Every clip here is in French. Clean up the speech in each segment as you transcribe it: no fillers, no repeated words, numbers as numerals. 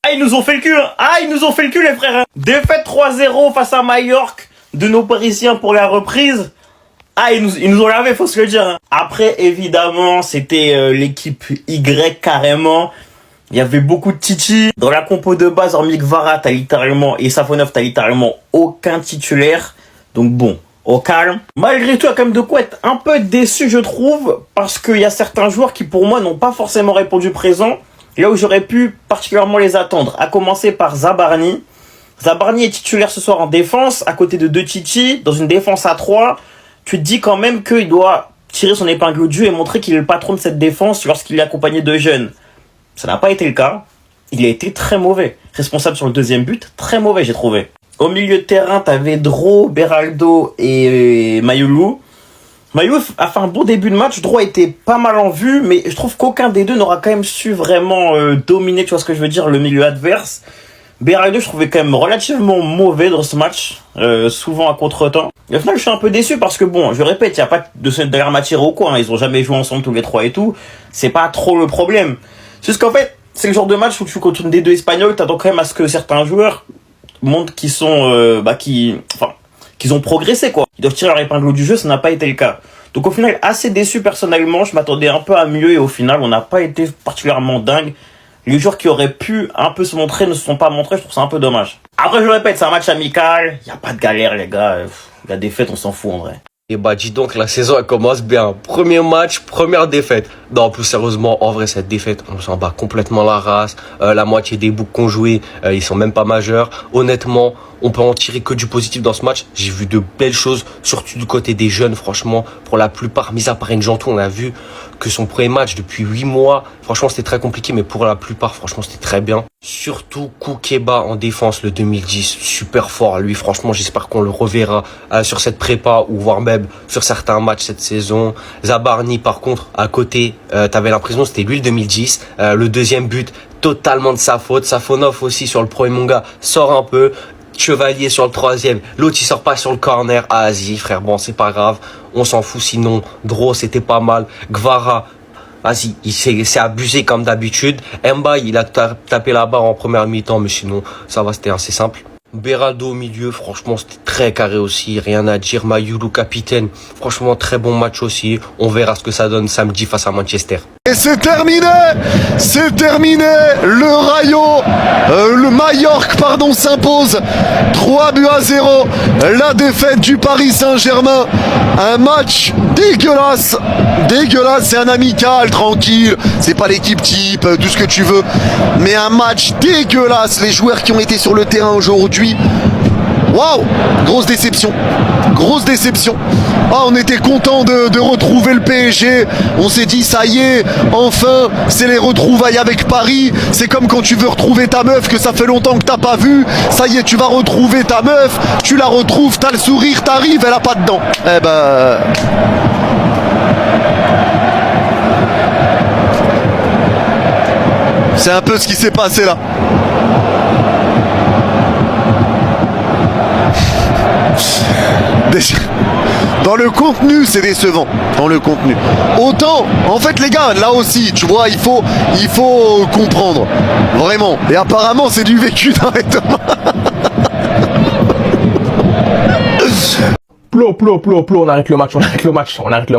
Ah, ils nous ont fait le cul, hein. Ah, ils nous ont fait le cul, les frères, hein. Défaite 3-0 face à Majorque de nos Parisiens pour la reprise. Ah, ils nous ont lavé, faut se le dire, hein. Après, évidemment, c'était l'équipe Y carrément. Il y avait beaucoup de Titi. Dans la compo de base, hormis Kvara, et Safonov, t'as littéralement aucun titulaire. Donc bon, au calme. Malgré tout, il y a quand même de quoi être un peu déçu, je trouve, parce qu'il y a certains joueurs qui, pour moi, n'ont pas forcément répondu présent, là où j'aurais pu particulièrement les attendre. À commencer par Zabarni. Zabarni est titulaire ce soir en défense, à côté de deux Titi, dans une défense à 3. Tu te dis quand même qu'il doit tirer son épingle du jeu et montrer qu'il est le patron de cette défense lorsqu'il est accompagné de jeunes. Ça n'a pas été le cas. Il a été très mauvais. Responsable sur le deuxième but, très mauvais, j'ai trouvé. Au milieu de terrain, t'avais Dro, Beraldo et Mayoulou. Mayoulou a fait un bon début de match. Dro était pas mal en vue, mais je trouve qu'aucun des deux n'aura quand même su vraiment dominer, tu vois ce que je veux dire, le milieu adverse. Beraldo, je trouvais quand même relativement mauvais dans ce match, souvent à contre-temps. Et au final, je suis un peu déçu parce que bon, je répète, il n'y a pas de d'alarme à tirer au coin. Ils ont jamais joué ensemble tous les trois et tout. C'est pas trop le problème. C'est juste qu'en fait, c'est le genre de match où tu contre une des deux espagnols, t'attends quand même à ce que certains joueurs montrent qu'ils sont, qu'ils ont progressé, quoi. Ils doivent tirer leur épingle du jeu, ça n'a pas été le cas. Donc au final, assez déçu personnellement, je m'attendais un peu à mieux et au final, on n'a pas été particulièrement dingue. Les joueurs qui auraient pu un peu se montrer ne se sont pas montrés, je trouve ça un peu dommage. Après, je le répète, c'est un match amical, y a pas de galère, les gars. La défaite, on s'en fout en vrai. Et bah dis donc, la saison elle commence bien. Premier match, première défaite. Non, plus sérieusement, en vrai cette défaite, on s'en bat complètement la race. La moitié des boucs qu'on joué, ils sont même pas majeurs. Honnêtement, on peut en tirer que du positif dans ce match. J'ai vu de belles choses, surtout du côté des jeunes, franchement. Pour la plupart, mis à part N'Jantou, on a vu que son premier match depuis 8 mois, franchement c'était très compliqué, mais pour la plupart, franchement c'était très bien. Surtout Koukeba en défense, le 2010, super fort. Lui, franchement, j'espère qu'on le reverra sur cette prépa ou voire même sur certains matchs cette saison. Zabarni, par contre, à côté, t'avais l'impression que c'était lui le 2010. Le deuxième but, totalement de sa faute. Safonov aussi sur le premier manga, sort un peu. Chevalier sur le troisième, l'autre il sort pas sur le corner. Ah vas-y frère, bon c'est pas grave, on s'en fout sinon. Dro c'était pas mal. Kvara, vas-y, il s'est abusé comme d'habitude. Mba il a tapé la barre en première mi-temps, mais sinon ça va, c'était assez simple. Beraldo au milieu, franchement c'était très carré aussi, rien à dire. Mayoulou capitaine, franchement très bon match aussi. On verra ce que ça donne samedi face à Manchester. Et c'est terminé, le Majorque s'impose 3-0, la défaite du Paris Saint-Germain, un match dégueulasse, c'est un amical, tranquille, c'est pas l'équipe type, tout ce que tu veux, mais un match dégueulasse, les joueurs qui ont été sur le terrain aujourd'hui, waouh, grosse déception. Ah, on était content de retrouver le PSG. On s'est dit ça y est, enfin, c'est les retrouvailles avec Paris. C'est comme quand tu veux retrouver ta meuf que ça fait longtemps que t'as pas vu. Ça y est, tu vas retrouver ta meuf, tu la retrouves, t'as le sourire, t'arrives, elle a pas de dents. Eh ben... c'est un peu ce qui s'est passé là. Dans le contenu, c'est décevant. Dans le contenu. Autant, en fait, les gars, là aussi, tu vois, il faut comprendre. Vraiment. Et apparemment, c'est du vécu dans les tomates. Plot, on arrête le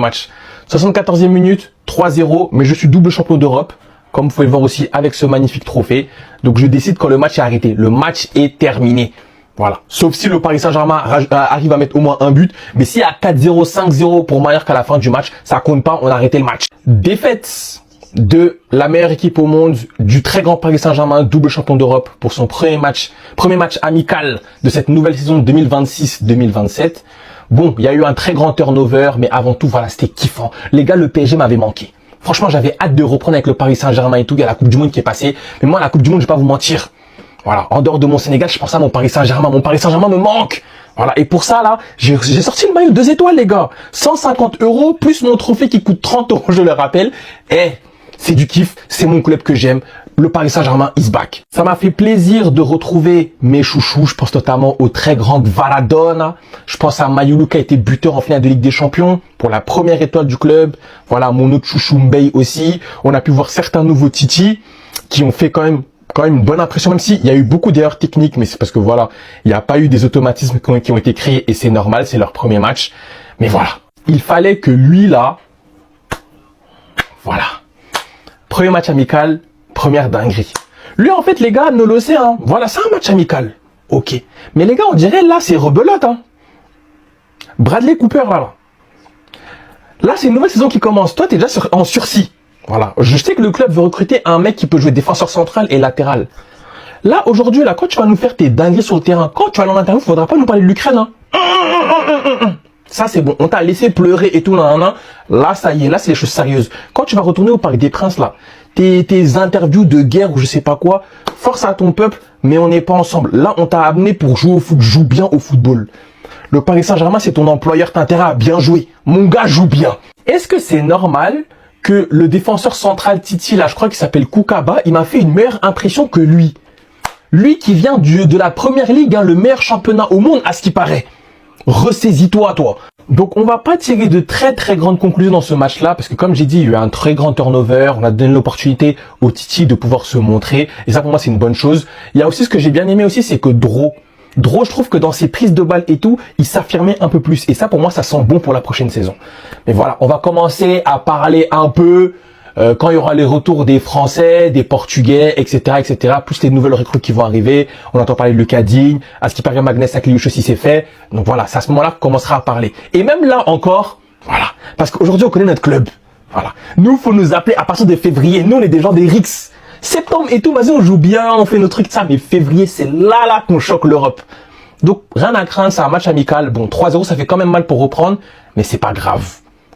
match. 74e minute, 3-0, mais je suis double champion d'Europe. Comme vous pouvez le voir aussi avec ce magnifique trophée. Donc je décide quand le match est arrêté. Le match est terminé. Voilà. Sauf si le Paris Saint-Germain arrive à mettre au moins un but. Mais s'il y a 4-0, 5-0 pour Mallorca à la fin du match, ça compte pas, on a arrêté le match. Défaite de la meilleure équipe au monde, du très grand Paris Saint-Germain, double champion d'Europe pour son premier match amical de cette nouvelle saison 2026-2027. Bon, il y a eu un très grand turnover, mais avant tout, voilà, c'était kiffant. Les gars, le PSG m'avait manqué. Franchement, j'avais hâte de reprendre avec le Paris Saint-Germain et tout. Il y a la Coupe du Monde qui est passée. Mais moi, la Coupe du Monde, je vais pas vous mentir. Voilà, en dehors de mon Sénégal, je pense à mon Paris Saint-Germain. Mon Paris Saint-Germain me manque. Voilà, et pour ça, là, j'ai sorti le maillot 2 étoiles, les gars. 150 € plus mon trophée qui coûte 30 €, je le rappelle. C'est du kiff, c'est mon club que j'aime. Le Paris Saint-Germain is back. Ça m'a fait plaisir de retrouver mes chouchous. Je pense notamment au très grand Varadona. Je pense à Mayoulou qui a été buteur en finale de Ligue des Champions pour la première étoile du club. Voilà, mon autre chouchou Mbaye aussi. On a pu voir certains nouveaux Titi qui ont fait quand même quand même une bonne impression, même s'il y a eu beaucoup d'erreurs techniques, mais c'est parce que voilà, il n'y a pas eu des automatismes qui ont été créés et c'est normal, c'est leur premier match. Mais voilà, il fallait que lui là, voilà, premier match amical, première dinguerie. Lui en fait les gars, Nolo c'est hein, voilà, c'est un match amical, ok. Mais les gars on dirait là c'est rebelote hein. Bradley Cooper là c'est une nouvelle saison qui commence, toi t'es déjà en sursis. Voilà, je sais que le club veut recruter un mec qui peut jouer défenseur central et latéral. Là, aujourd'hui, là, quand tu vas nous faire tes dingueries sur le terrain, quand tu vas aller en interview, il faudra pas nous parler de l'Ukraine. Hein. Ça, c'est bon. On t'a laissé pleurer et tout. Là, ça y est. Là, c'est les choses sérieuses. Quand tu vas retourner au Parc des Princes, là, tes interviews de guerre ou je sais pas quoi, force à ton peuple, mais on n'est pas ensemble. Là, on t'a amené pour jouer au foot. Joue bien au football. Le Paris Saint-Germain, c'est ton employeur. T'as intérêt à bien jouer. Mon gars joue bien. Est-ce que c'est normal que le défenseur central Titi, là, je crois qu'il s'appelle Koukaba, il m'a fait une meilleure impression que lui. Lui qui vient de la première ligue, hein, le meilleur championnat au monde, à ce qui paraît. Ressaisis-toi, toi. Donc, on va pas tirer de très grandes conclusions dans ce match-là, parce que comme j'ai dit, il y a eu un très grand turnover, on a donné l'opportunité au Titi de pouvoir se montrer, et ça, pour moi, c'est une bonne chose. Il y a aussi ce que j'ai bien aimé aussi, c'est que Dro, je trouve que dans ses prises de balles et tout, il s'affirmait un peu plus. Et ça, pour moi, ça sent bon pour la prochaine saison. Mais voilà, on va commencer à parler un peu quand il y aura les retours des Français, des Portugais, etc., plus les nouvelles recrues qui vont arriver. On entend parler de Lucas Digne, à ce qui paraît Magnès Akliouche aussi c'est fait. Donc voilà, c'est à ce moment-là qu'on commencera à parler. Et même là encore, voilà, parce qu'aujourd'hui on connaît notre club. Voilà, nous, faut nous appeler à partir de février. Nous, on est des gens des Rix. Septembre et tout, vas-y, on joue bien, on fait nos trucs, ça, mais février, c'est là qu'on choque l'Europe. Donc, rien à craindre, c'est un match amical. Bon, 3-0, ça fait quand même mal pour reprendre, mais c'est pas grave.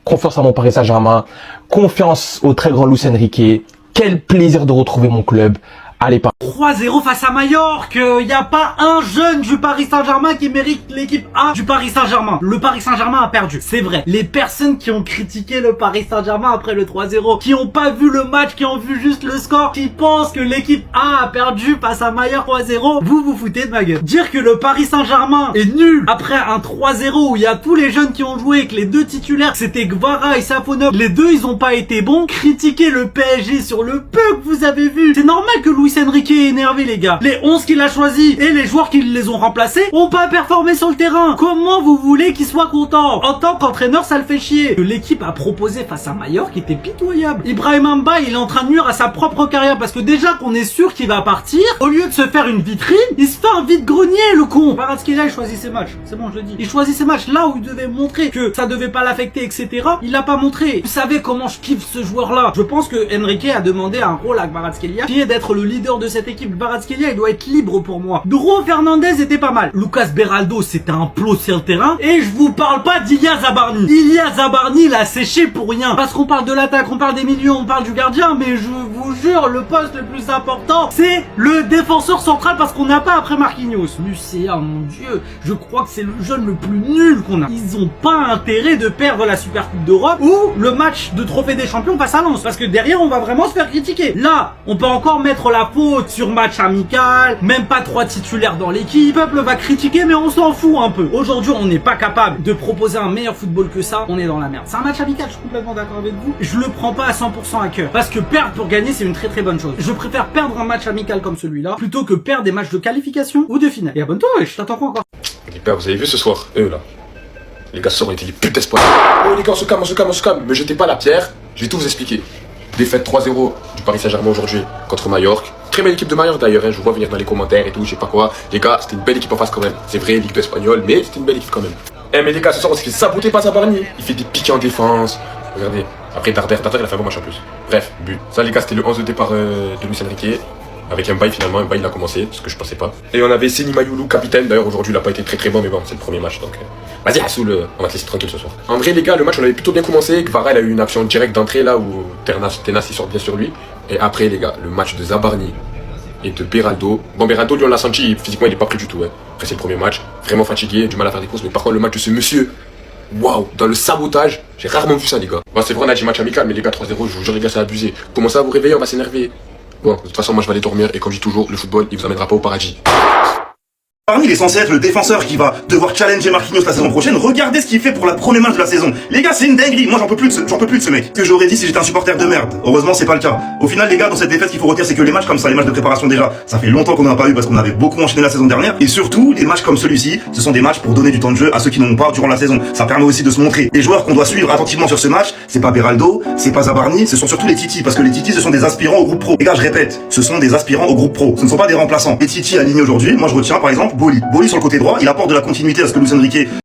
Confiance à mon Paris Saint-Germain, confiance au très grand Luis Enrique. Quel plaisir de retrouver mon club. Allez, pas. 3-0 face à Majorque. Y a pas un jeune du Paris Saint-Germain qui mérite l'équipe A du Paris Saint-Germain. Le Paris Saint-Germain a perdu, c'est vrai. Les personnes qui ont critiqué le Paris Saint-Germain après le 3-0, qui ont pas vu le match, qui ont vu juste le score, qui pensent que l'équipe A a perdu face à Majorque 3-0, vous foutez de ma gueule. Dire que le Paris Saint-Germain est nul après un 3-0 où il y a tous les jeunes qui ont joué, que les deux titulaires c'était Gvara et Safonov, les deux ils ont pas été bons. Critiquer le PSG sur le peu que vous avez vu, c'est normal que Luis Enrique est énervé les gars. Les 11 qu'il a choisis et les joueurs qui les ont remplacés ont pas performé sur le terrain. Comment vous voulez qu'il soit content? En tant qu'entraîneur ça le fait chier. Que l'équipe a proposé face à Majorque était pitoyable. Ibrahima Mbaye il est en train de nuire à sa propre carrière parce que déjà qu'on est sûr qu'il va partir, au lieu de se faire une vitrine, il se fait un vide-grenier le con. Kvaratskhelia il choisit ses matchs, c'est bon je le dis. Il choisit ses matchs là où il devait montrer que ça devait pas l'affecter etc. Il l'a pas montré. Vous savez comment je kiffe ce joueur là. Je pense que Enrique a demandé un rôle à Kvaratskhelia qui est d'être le leader de cette équipe. Kvaratskhelia il doit être libre pour moi. Dro Fernandez était pas mal. Lucas Beraldo c'était un plot sur le terrain. Et je vous parle pas d'Ilya Zabarni. Ilya Zabarni il a séché pour rien. Parce qu'on parle de l'attaque, on parle des milieux, on parle du gardien. Mais je vous jure le poste le plus important c'est le défenseur central parce qu'on n'a pas après Marquinhos. Lucea mon dieu, je crois que c'est le jeune le plus nul qu'on a. Ils ont pas intérêt de perdre la Super Coupe d'Europe ou le match de Trophée des Champions face à Lens. Parce que derrière on va vraiment se faire critiquer. Là on peut encore mettre la faute sur match amical, même pas 3 titulaires dans l'équipe. Le peuple va critiquer mais on s'en fout un peu. Aujourd'hui on n'est pas capable de proposer un meilleur football que ça, on est dans la merde. C'est un match amical, je suis complètement d'accord avec vous. Je le prends pas à 100% à cœur. Parce que perdre pour gagner c'est une très bonne chose. Je préfère perdre un match amical comme celui-là plutôt que perdre des matchs de qualification ou de finale. Et abonne-toi wesh, t'attends quoi encore? Les gars, vous avez vu ce soir, eux là. Les gars, ce soir, on était les putes d'espoir. Oh les gars, on se calme. Me jetez pas la pierre, je vais tout vous expliquer. Défaite 3-0 du Paris Saint-Germain aujourd'hui contre Majorque. Très belle équipe de Majorque d'ailleurs, hein. Je vous vois venir dans les commentaires et tout, je sais pas quoi. Les gars, c'était une belle équipe en face quand même. C'est vrai, Ligue 2 espagnole, mais c'était une belle équipe quand même. Eh mais les gars, ce soir on s'est fait saboter par Zabarni. Il fait des piquets en défense. Regardez. Après Darder il a fait un bon match en plus. Bref, but. Ça les gars, c'était le 11 de départ de Luis Enrique. Avec Mbaye finalement, Mbaye il a commencé, ce que je pensais pas. Et on avait Seni Mayoulou, capitaine. D'ailleurs aujourd'hui il a pas été très bon, mais bon, c'est le premier match donc. Vas-y Hassoul, on va te laisser tranquille ce soir. En vrai les gars, le match on avait plutôt bien commencé. Gvara il a eu une action directe d'entrée là où Tenas il sort bien sur lui. Et après les gars, le match de Zabarni et de Beraldo. Bon Beraldo lui on l'a senti, physiquement il est pas prêt du tout. Hein. Après c'est le premier match, vraiment fatigué, du mal à faire des courses. Mais par contre le match de ce monsieur, waouh, dans le sabotage, j'ai rarement vu ça les gars. Bon c'est vrai on a dit match amical mais les gars 3-0, je vous jure les gars c'est abusé. Commencez à vous réveiller, on va s'énerver. Bon, de toute façon, moi je vais aller dormir et comme je dis toujours, le football il vous amènera pas au paradis. Barney, il est censé être le défenseur qui va devoir challenger Marquinhos la saison prochaine. Regardez ce qu'il fait pour la première match de la saison. Les gars, c'est une dinguerie. Moi, j'en peux plus de ce mec. Que j'aurais dit si j'étais un supporter de merde. Heureusement, c'est pas le cas. Au final, les gars, dans cette défaite, ce qu'il faut retenir, c'est que les matchs comme ça, les matchs de préparation déjà, ça fait longtemps qu'on n'en a pas eu parce qu'on avait beaucoup enchaîné la saison dernière. Et surtout, les matchs comme celui-ci, ce sont des matchs pour donner du temps de jeu à ceux qui n'en ont pas durant la saison. Ça permet aussi de se montrer. Les joueurs qu'on doit suivre attentivement sur ce match, c'est pas Beraldo, c'est pas Zabarni, ce sont surtout les Titi, parce que les Titi, ce sont des aspirants au groupe pro. Les gars, je répète, ce sont des aspirants au groupe pro. Ce ne sont pas des remplaçants. Et Titi aligné aujourd'hui, moi je retiens par exemple Boli. Boli sur le côté droit, il apporte de la continuité à ce que Luis Enrique